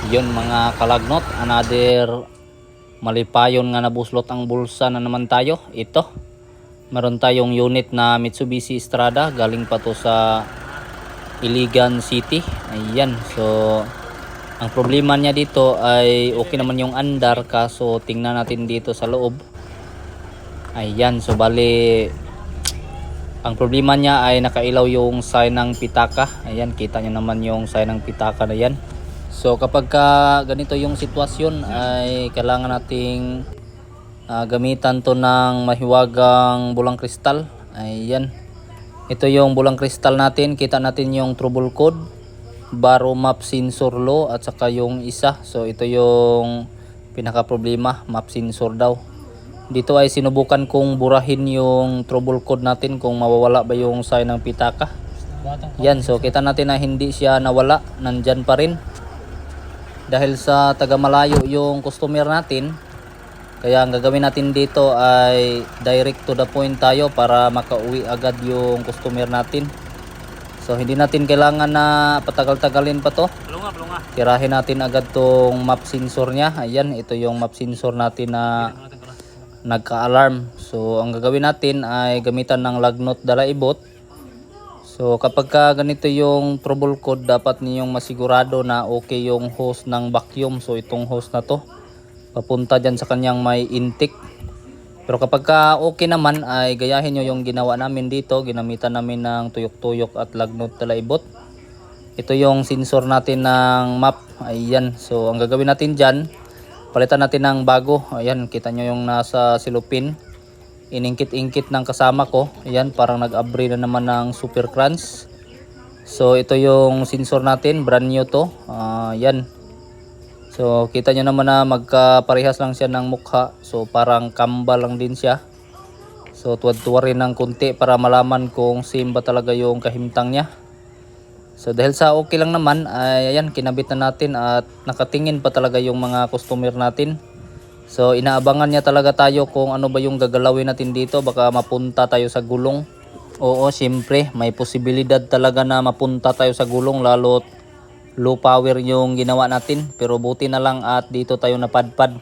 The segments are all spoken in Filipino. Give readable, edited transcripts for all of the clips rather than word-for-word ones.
Yun mga kalagnot, another malipayon nga nabuslot ang bulsa na naman tayo. Ito, meron tayong unit na Mitsubishi Strada, galing pa to sa Iligan City. Ayan, so ang problema niya dito ay okay naman yung andar, kaso tingnan natin dito sa loob. Ayan, so bali ang problema niya ay nakailaw yung sign ng pitaka. Ayan, kita nyo naman yung sign ng pitaka na yan. So kapag ganito yung sitwasyon ay kailangan nating gamitan to ng mahiwagang bulang kristal. Ayan, ito yung bulang kristal natin. Kita natin yung trouble code, baro map sensor low, at saka yung isa. So ito yung pinaka problema, map sensor daw. Dito ay sinubukan kong burahin yung trouble code natin kung mawawala ba yung sign ng pitaka. Yan, so kita natin na hindi siya nawala, nandyan pa rin. Dahil sa taga malayo yung customer natin, kaya ang gagawin natin dito ay direct to the point tayo para makauwi agad yung customer natin. So hindi natin kailangan na patagal-tagalin pa to. Tirahin natin agad tong map sensor nya. Ayan, ito yung map sensor natin na nagka-alarm. So ang gagawin natin ay gamitan ng lagnot dalaibot. So kapag ganito yung trouble code, dapat niyong masigurado na okay yung hose ng vacuum. So itong hose na to papunta dyan sa kanyang may intake. Pero kapag okay naman ay gayahin nyo yung ginawa namin dito. Ginamitan namin ng tuyok-tuyok at lagnot dalaibot. Ito yung sensor natin ng map. Ayan, so ang gagawin natin dyan, palitan natin ng bago. Ayan, kita nyo yung nasa silupin, iningkit-ingkit ng kasama ko. Ayan, parang nag-abri na naman ng super crunch. So ito yung sensor natin, brand new to. Ayan, so kita nyo naman na magkaparehas lang siya ng mukha. So parang kambal lang din siya. So tuwad-tuwa rin ng kunti para malaman kung same ba talaga yung kahimtang niya. So dahil sa okay lang naman ay ayan, kinabit na natin at nakatingin pa talaga yung mga customer natin. So inaabangan niya talaga tayo kung ano ba yung gagalawin natin dito. Baka mapunta tayo sa gulong. Oo, siyempre may posibilidad talaga na mapunta tayo sa gulong, lalo't low power yung ginawa natin. Pero buti na lang at dito tayo napadpad.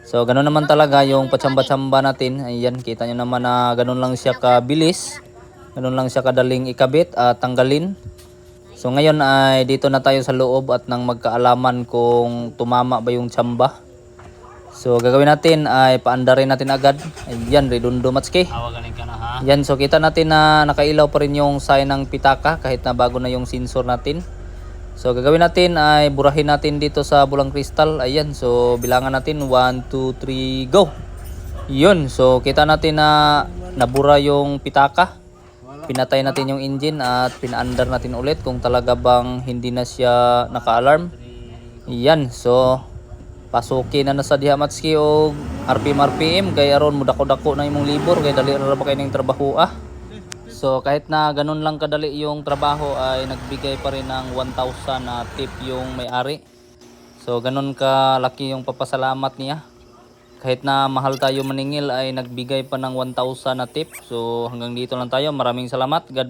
So ganun naman talaga yung patsamba-tsamba natin. Ayan, kita nyo naman na ganun lang siya kabilis, ganun lang siya kadaling ikabit at tanggalin. So ngayon ay dito na tayo sa loob at nang magkaalaman kung tumama ba yung tsamba. So gagawin natin ay paandarin natin agad. Ayan, redondo matski. Yan, so kita natin na nakailaw pa rin yung sign ng pitaka kahit na bago na yung sensor natin. So gagawin natin ay burahin natin dito sa bulang kristal. Ayan, so bilangan natin 1, 2, 3, go. Yun, so kita natin na nabura yung pitaka. Pinatay natin yung engine at pinaandar natin ulit kung talaga bang hindi na siya naka-alarm. Yan, so pasukin na sa diha matski o RPM kay aron mo dako-dako na imong libor kay dali ra ba kay ning trabaho So kahit na ganun lang kadali yung trabaho ay nagbigay pa rin ng 1,000 na tip yung may-ari. So ganun ka laki yung papasalamat niya. Kahit na mahal tayo maningil ay nagbigay pa ng 1,000 na tip. So hanggang dito lang tayo. Maraming salamat. God bless.